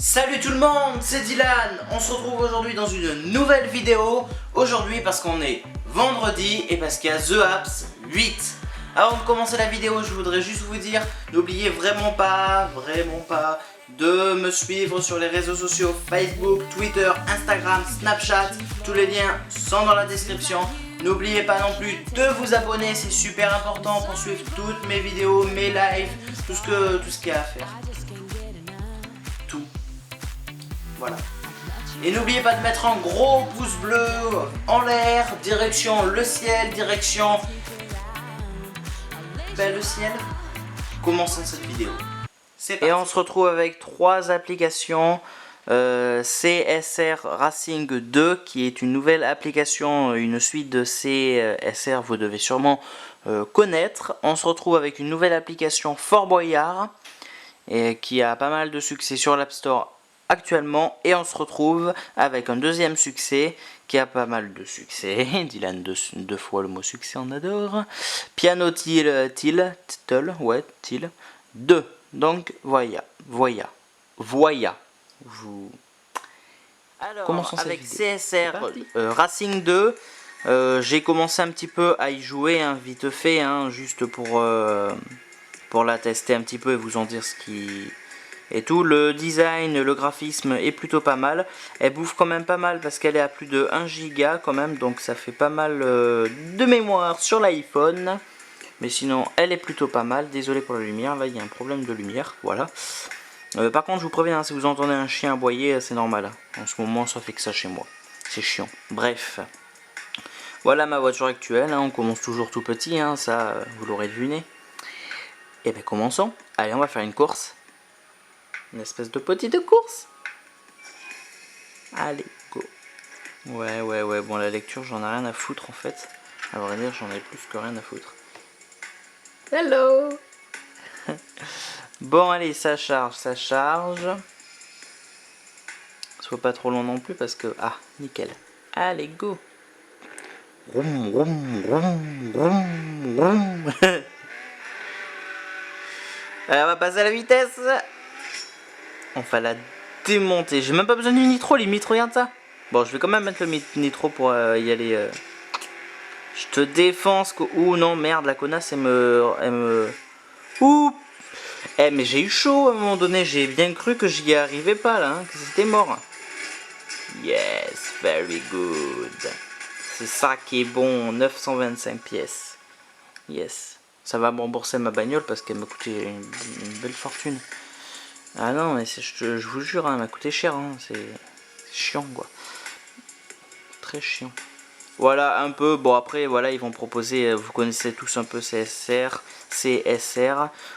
Salut tout le monde, c'est Dylan. On se retrouve aujourd'hui dans une nouvelle vidéo. Aujourd'hui parce qu'on est vendredi et parce qu'il y a The Apps 8. Avant de commencer la vidéo, je voudrais juste vous dire, n'oubliez vraiment pas de me suivre sur les réseaux sociaux Facebook, Twitter, Instagram, Snapchat. Tous les liens sont dans la description. N'oubliez pas non plus de vous abonner, c'est super important pour suivre toutes mes vidéos, mes lives, tout ce qu'il y a à faire. Tout. Voilà. Et n'oubliez pas de mettre un gros pouce bleu en l'air, direction le ciel, direction le ciel. Commençons cette vidéo. Et on se retrouve avec trois applications. CSR Racing 2 qui est une nouvelle application, une suite de CSR, vous devez sûrement connaître. On se retrouve avec une nouvelle application Fort Boyard qui a pas mal de succès sur l'App Store actuellement, et on se retrouve avec un deuxième succès qui a pas mal de succès. Dylan deux fois le mot succès, on adore. Piano Till 2. Donc voilà. Alors, commençons avec CSR Racing 2. J'ai commencé un petit peu à y jouer, hein, vite fait, hein, juste pour la tester un petit peu et vous en dire ce qui et tout. Le design, le graphisme est plutôt pas mal. Elle bouffe quand même pas mal parce qu'elle est à plus de 1 giga quand même, donc ça fait pas mal de mémoire sur l'iPhone. Mais sinon elle est plutôt pas mal. Désolé pour la lumière, là il y a un problème de lumière, voilà. Par contre je vous préviens, hein, si vous entendez un chien aboyer, c'est normal. En ce moment ça fait que ça chez moi, c'est chiant. Bref, voilà ma voiture actuelle, hein. On commence toujours tout petit, hein, ça vous l'aurez deviné. Et bien commençons. Allez, on va faire une course. Une espèce de petite course. Allez, go. Ouais, bon la lecture j'en ai rien à foutre en fait. À vrai dire j'en ai plus que rien à foutre. Hello. Bon allez, ça charge. Soit pas trop long non plus parce que... Ah, nickel. Allez, go. Allez, on va passer à la vitesse. On va la démonter. J'ai même pas besoin du nitro, limite, regarde ça. Bon, je vais quand même mettre le nitro pour y aller. Je te défense. Ouh non, merde, la connasse, elle me... Ouh. Eh, mais j'ai eu chaud à un moment donné. J'ai bien cru que j'y arrivais pas, là. Hein, que c'était mort. Yes, very good. C'est ça qui est bon. 925 pièces. Yes. Ça va me rembourser ma bagnole parce qu'elle m'a coûté une belle fortune. Ah non, mais je vous jure, hein, elle m'a coûté cher, hein, c'est chiant quoi. Très chiant. Voilà un peu, bon après voilà, ils vont proposer, vous connaissez tous un peu CSR.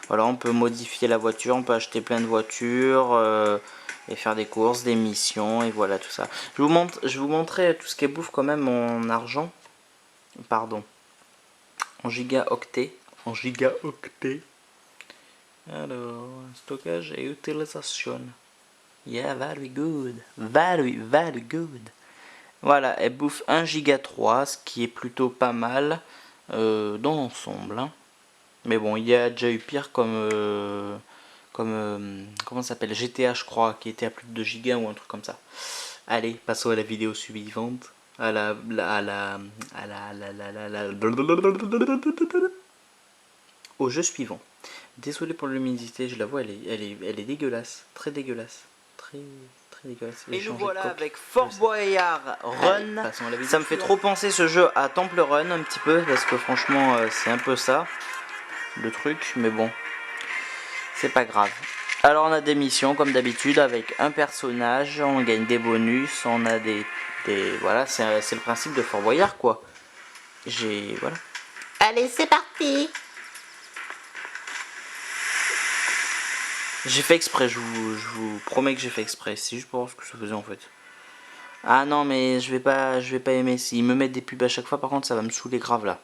Voilà, on peut modifier la voiture, on peut acheter plein de voitures et faire des courses, des missions et voilà tout ça. Je vous montrer tout ce qui est bouffe quand même en argent. Pardon. En gigaoctets. Alors, stockage et utilisation. Yeah, very good. Very good. Voilà, elle bouffe 1 giga 3, ce qui est plutôt pas mal dans l'ensemble. Hein. Mais bon, il y a déjà eu pire comment ça s'appelle, GTA je crois, qui était à plus de 2 gigas ou un truc comme ça. Allez, passons à la vidéo suivante. Au jeu suivant. Désolé pour l'humidité, je la vois, elle est dégueulasse, très dégueulasse, très dégueulasse. Et nous voilà avec Fort Boyard Run. Allez, ça me fait trop penser ce jeu à Temple Run un petit peu, parce que franchement c'est un peu ça, le truc, mais bon, c'est pas grave. Alors on a des missions comme d'habitude avec un personnage, on gagne des bonus, on a des voilà, c'est le principe de Fort Boyard quoi. Voilà. Allez, c'est parti. J'ai fait exprès, je vous promets que j'ai fait exprès. C'est juste pour voir ce que ça faisait en fait. Ah non mais je vais pas aimer. S'ils me mettent des pubs à chaque fois, par contre ça va me saouler grave là.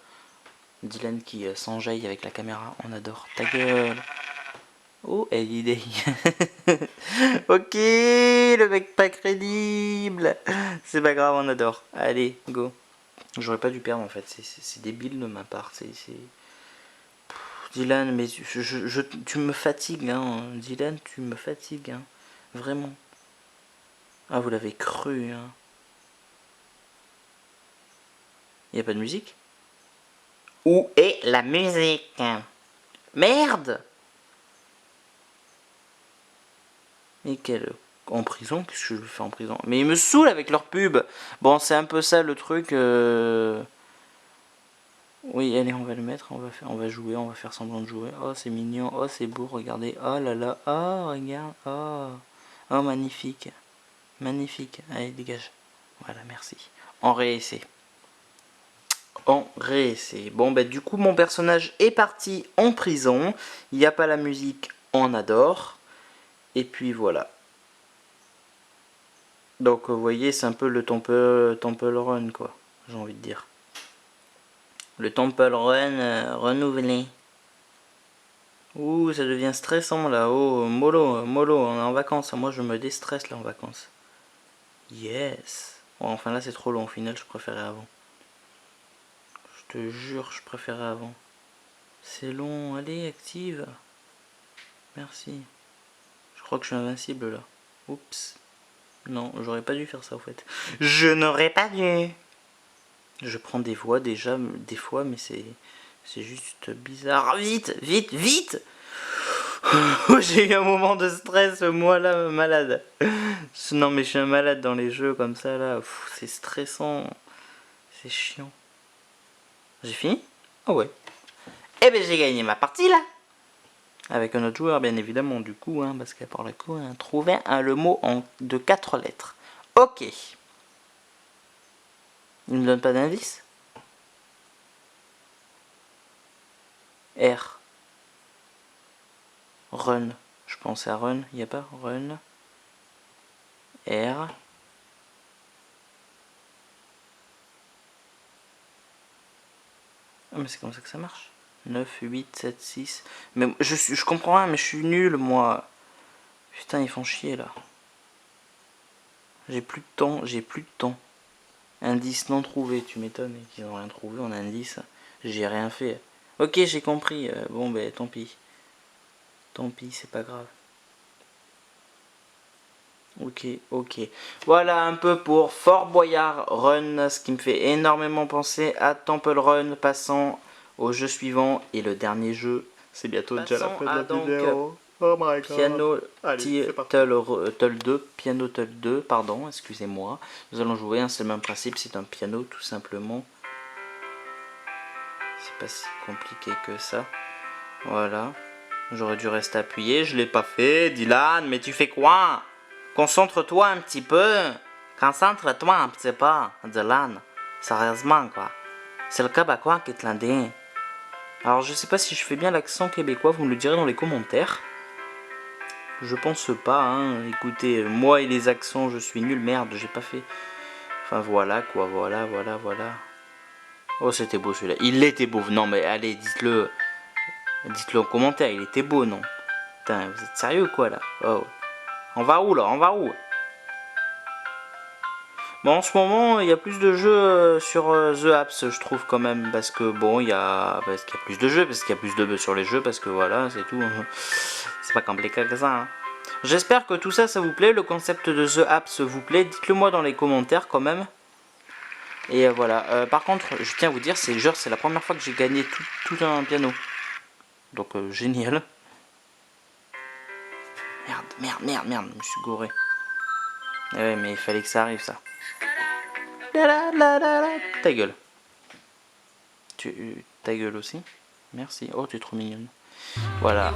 Dylan qui s'enjaille avec la caméra, on adore. Ta gueule. Oh, l'idée. Ok, le mec pas crédible. C'est pas grave, on adore. Allez, go. J'aurais pas dû perdre en fait, c'est débile de ma part. Dylan, mais tu me fatigues, hein. Dylan, tu me fatigues, hein. Vraiment. Ah, vous l'avez cru, hein. Y a pas de musique? Où est la musique? Merde! Et quelle... En prison? Qu'est-ce que je fais en prison? Mais ils me saoulent avec leur pub. Bon, c'est un peu ça le truc. Oui, allez, on va le mettre. On va jouer. On va faire semblant de jouer. Oh, c'est mignon. Oh, c'est beau. Regardez. Oh là là. Oh, regarde. Oh. Oh, magnifique. Magnifique. Allez, dégage. Voilà, merci. En réessai. En réessai. Bon, bah, du coup, mon personnage est parti en prison. Il n'y a pas la musique. On adore. Et puis voilà. Donc vous voyez, c'est un peu le Temple Run, quoi, j'ai envie de dire. Le Temple Run renouvelé. Ouh, ça devient stressant là. Oh, mollo, on est en vacances. Moi je me déstresse là en vacances. Yes. Bon, enfin là c'est trop long, au final je préférais avant. Je te jure, je préférais avant. C'est long, allez, active. Merci. Je crois que je suis invincible là. Oups. Non, j'aurais pas dû faire ça en fait. Je n'aurais pas dû. Je prends des voix déjà, des fois, mais c'est juste bizarre. Vite, vite, vite. J'ai eu un moment de stress, moi là, malade. Non mais je suis un malade dans les jeux comme ça là. C'est stressant. C'est chiant. J'ai fini? Ah ouais. Eh ben j'ai gagné ma partie là. Avec un autre joueur, bien évidemment, du coup, hein, parce qu'à part le coup, hein, trouver le mot de 4 lettres. Ok. Il ne me donne pas d'indice? R. Run. Je pensais à run. Il n'y a pas run. R. Ah, mais c'est comme ça que ça marche. 9, 8, 7, 6. Mais je comprends rien, mais je suis nul, moi. Putain, ils font chier, là. J'ai plus de temps, j'ai plus de temps. Indice non trouvé, tu m'étonnes qu'ils n'ont rien trouvé en indice. J'ai rien fait. Ok, j'ai compris. Bon, ben, tant pis. Tant pis, c'est pas grave. Ok, ok. Voilà un peu pour Fort Boyard Run, ce qui me fait énormément penser à Temple Run, passant au jeu suivant et le dernier jeu. C'est bientôt déjà la fin de la vidéo. Oh my god. Piano Tull 2, Piano Tull 2, pardon, excusez-moi. Nous allons jouer, c'est le même principe, c'est un piano tout simplement. C'est pas si compliqué que ça. Voilà. J'aurais dû rester appuyé, je l'ai pas fait. Dylan, mais tu fais quoi? Concentre-toi un petit peu. Concentre-toi un petit peu, Dylan. Sérieusement, quoi. C'est le Québécois qui te l'a dit. Alors, je sais pas si je fais bien l'accent québécois, vous me le direz dans les commentaires. Je pense pas, hein. Écoutez, moi et les accents, je suis nul. Merde, j'ai pas fait. Enfin, voilà, quoi. Voilà. Oh, c'était beau celui-là. Il était beau. Non, mais allez, dites-le. Dites-le en commentaire, il était beau, non? Putain, vous êtes sérieux, quoi, là? Oh. On va où, là? On va où? Bon, en ce moment, il y a plus de jeux sur The Apps, je trouve, quand même. Parce que, bon, parce qu'il y a plus de jeux, parce qu'il y a plus de bugs sur les jeux, parce que, voilà, c'est tout. C'est pas compliqué que ça, hein. J'espère que tout ça, ça vous plaît. Le concept de The Apps vous plaît. Dites-le moi dans les commentaires, quand même. Et voilà. Par contre, je tiens à vous dire, c'est la première fois que j'ai gagné tout un piano. Donc, génial. Merde, je me suis gouré. Eh ouais, mais il fallait que ça arrive, ça. Ta gueule. Ta gueule aussi. Merci. Oh, tu es trop mignonne. Voilà.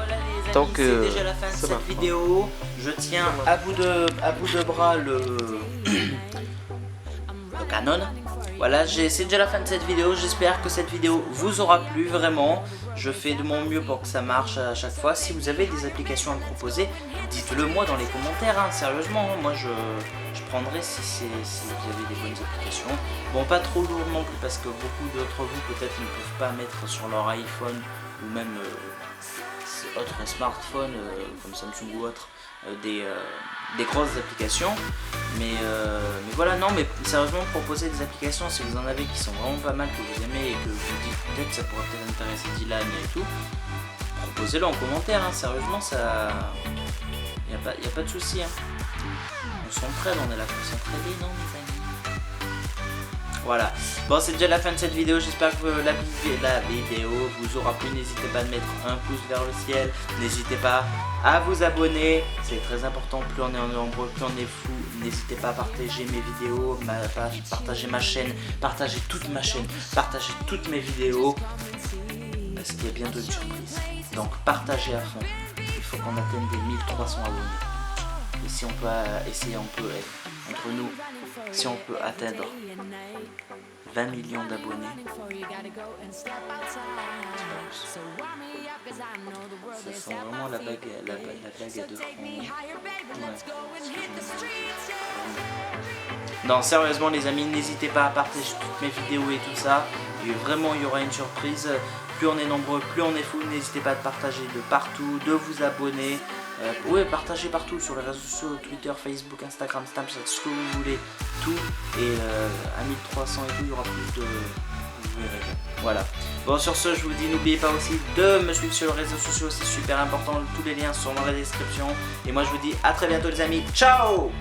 Tant que c'est déjà la fin de cette vidéo, je tiens à bout de bras le canon. Voilà, c'est déjà la fin de cette vidéo. J'espère que cette vidéo vous aura plu vraiment. Je fais de mon mieux pour que ça marche à chaque fois. Si vous avez des applications à me proposer, dites-le moi dans les commentaires, hein. Sérieusement, moi je prendrai si vous avez des bonnes applications. Bon, pas trop lourd non plus, parce que beaucoup d'entre vous peut-être ne peuvent pas mettre sur leur iPhone ou même autres smartphones comme Samsung ou autre des grosses applications. Mais voilà, non, mais sérieusement, proposez des applications si vous en avez qui sont vraiment pas mal, que vous aimez et que vous dites peut-être ça pourrait peut-être intéresser Dylan et tout. Proposez-le en commentaire, hein. Sérieusement, ça... y a pas de souci, hein. On s'entraide, on est là pour s'entraider, non mes amis? Voilà, bon c'est déjà la fin de cette vidéo, j'espère que la vidéo vous aura plu, n'hésitez pas à mettre un pouce vers le ciel, n'hésitez pas à vous abonner, c'est très important, plus on est nombreux, plus on est fou, n'hésitez pas à partager mes vidéos, partager ma chaîne, partager toute ma chaîne, partager toutes mes vidéos, parce qu'il y a bientôt une surprise, donc partagez à fond, il faut qu'on atteigne des 1300 abonnés, et si on peut, entre nous, si on peut atteindre 20 millions d'abonnés, ça sent vraiment la bague à deux francs. Non, sérieusement les amis, n'hésitez pas à partager toutes mes vidéos et tout ça. Et vraiment, il y aura une surprise. Plus on est nombreux, plus on est fou. N'hésitez pas à partager de partout, de vous abonner. Ouais, partagez partout sur les réseaux sociaux, Twitter, Facebook, Instagram, Snapchat, ce que vous voulez, tout. Et à 1300 et tout, il y aura plus de... Vous verrez. Voilà. Bon, sur ce, je vous dis, n'oubliez pas aussi de me suivre sur les réseaux sociaux, c'est super important. Tous les liens sont dans la description. Et moi, je vous dis à très bientôt les amis. Ciao!